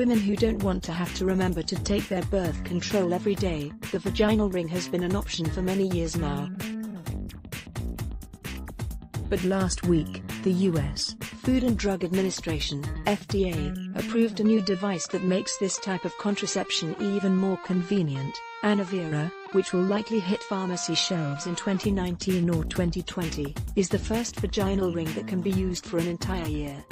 women who don't want to have to remember to take their birth control every day, the vaginal ring has been an option for many years now. But last week, the U.S. Food and Drug Administration, FDA, approved a new device that makes this type of contraception even more convenient. Annovera, which will likely hit pharmacy shelves in 2019 or 2020, is the first vaginal ring that can be used for an entire year.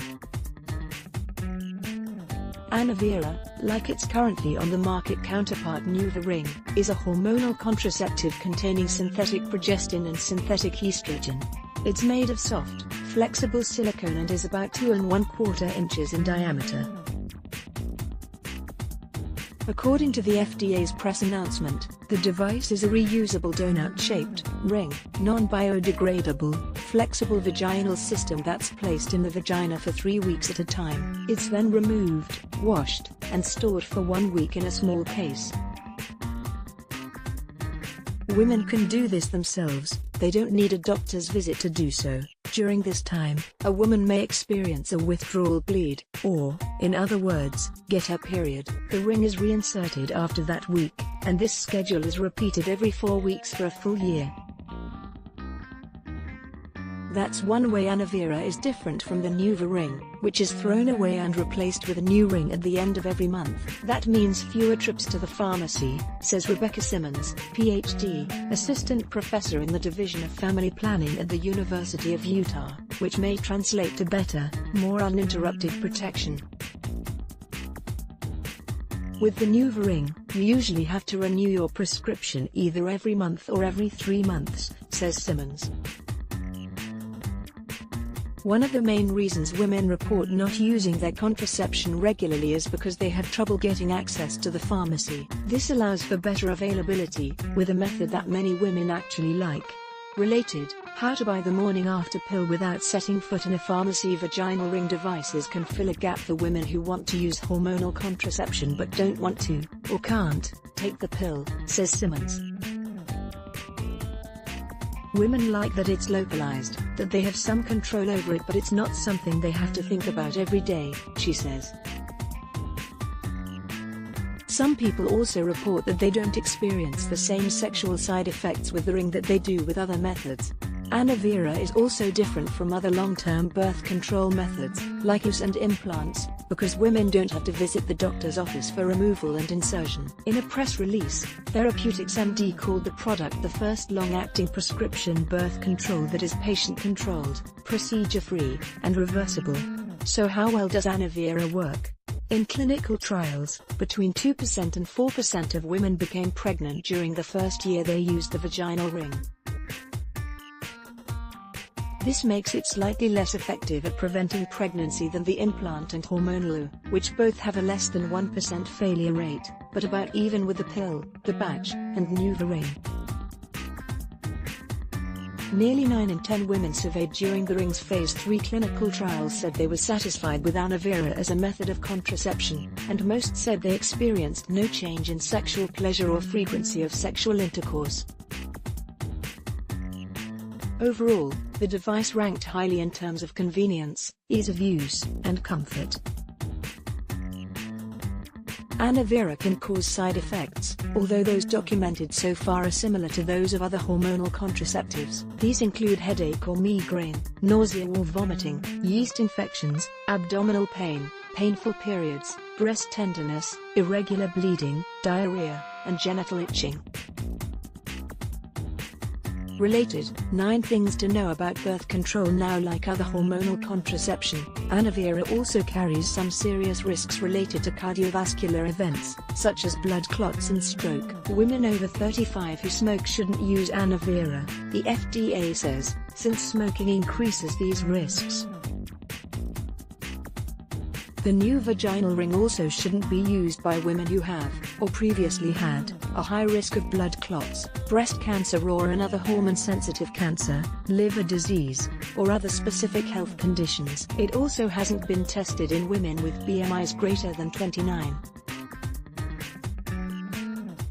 Annovera, like its currently on the market counterpart NuvaRing, is a hormonal contraceptive containing synthetic progestin and synthetic estrogen. It's made of soft, flexible silicone and is about 2 1/4 inches in diameter. According to the FDA's press announcement, the device is a reusable donut-shaped, ring, non-biodegradable, flexible vaginal system that's placed in the vagina for 3 weeks at a time. It's then removed, washed, and stored for 1 week in a small case. Women can do this themselves, they don't need a doctor's visit to do so. During this time, a woman may experience a withdrawal bleed, or, in other words, get her period. The ring is reinserted after that week, and this schedule is repeated every 4 weeks for a full year. That's one way Annovera is different from the NuvaRing, which is thrown away and replaced with a new ring at the end of every month. That means fewer trips to the pharmacy, says Rebecca Simmons, Ph.D., assistant professor in the Division of Family Planning at the University of Utah, which may translate to better, more uninterrupted protection. With the NuvaRing, you usually have to renew your prescription either every month or every 3 months, says Simmons. One of the main reasons women report not using their contraception regularly is because they have trouble getting access to the pharmacy. This allows for better availability, with a method that many women actually like. Related, how to buy the morning after pill without setting foot in a pharmacy. Vaginal ring devices can fill a gap for women who want to use hormonal contraception but don't want to, or can't, take the pill, says Simmons. Women like that it's localized, that they have some control over it, but it's not something they have to think about every day, she says. Some people also report that they don't experience the same sexual side effects with the ring that they do with other methods. Annovera is also different from other long-term birth control methods, like IUs and implants, because women don't have to visit the doctor's office for removal and insertion. In a press release, Therapeutics MD called the product the first long-acting prescription birth control that is patient-controlled, procedure-free, and reversible. So how well does Annovera work? In clinical trials, between 2% and 4% of women became pregnant during the first year they used the vaginal ring. This makes it slightly less effective at preventing pregnancy than the implant and hormonal IU, which both have a less than 1% failure rate, but about even with the pill, the patch, and NuvaRing. Nearly 9 in 10 women surveyed during the ring's Phase 3 clinical trials said they were satisfied with Annovera as a method of contraception, and most said they experienced no change in sexual pleasure or frequency of sexual intercourse. Overall, the device ranked highly in terms of convenience, ease of use, and comfort. Annovera can cause side effects, although those documented so far are similar to those of other hormonal contraceptives. These include headache or migraine, nausea or vomiting, yeast infections, abdominal pain, painful periods, breast tenderness, irregular bleeding, diarrhea, and genital itching. Related, 9 things to know about birth control now. Like other hormonal contraception, Annovera also carries some serious risks related to cardiovascular events, such as blood clots and stroke. Women over 35 who smoke shouldn't use Annovera, the FDA says, since smoking increases these risks. The new vaginal ring also shouldn't be used by women who have, or previously had, a high risk of blood clots, breast cancer or another hormone-sensitive cancer, liver disease, or other specific health conditions. It also hasn't been tested in women with BMIs greater than 29.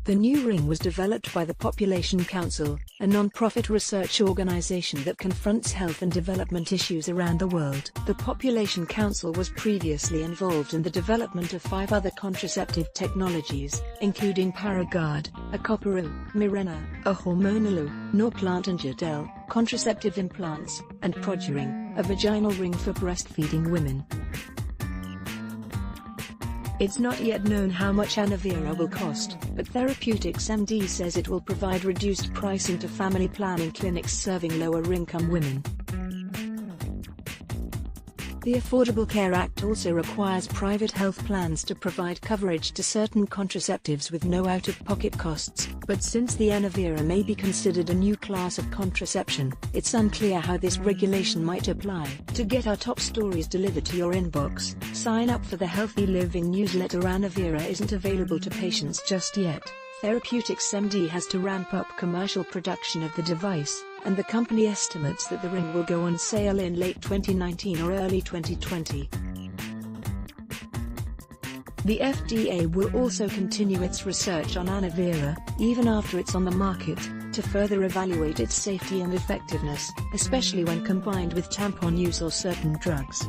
The new ring was developed by the Population Council, a non-profit research organization that confronts health and development issues around the world. The Population Council was previously involved in the development of 5 other contraceptive technologies, including Paragard, a Copperu, Mirena, a hormonal, Norplant, contraceptive implants, and Produring, a vaginal ring for breastfeeding women. It's not yet known how much Anavira will cost, but Therapeutics MD says it will provide reduced pricing to family planning clinics serving lower-income women. The Affordable Care Act also requires private health plans to provide coverage to certain contraceptives with no out-of-pocket costs, but since the Anavira may be considered a new class of contraception, it's unclear how this regulation might apply. To get our top stories delivered to your inbox, sign up for the Healthy Living newsletter. Anavira isn't available to patients just yet. Therapeutics MD has to ramp up commercial production of the device, and the company estimates that the ring will go on sale in late 2019 or early 2020. The FDA will also continue its research on Anavira, even after it's on the market, to further evaluate its safety and effectiveness, especially when combined with tampon use or certain drugs.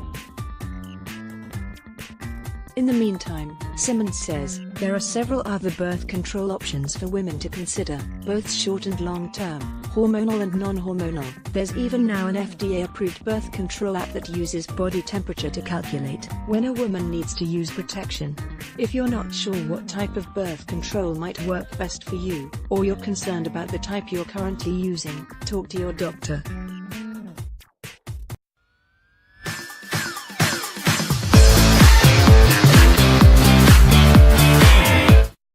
In the meantime, Simmons says, there are several other birth control options for women to consider, both short and long-term, hormonal and non-hormonal. There's even now an FDA-approved birth control app that uses body temperature to calculate when a woman needs to use protection. If you're not sure what type of birth control might work best for you, or you're concerned about the type you're currently using, talk to your doctor.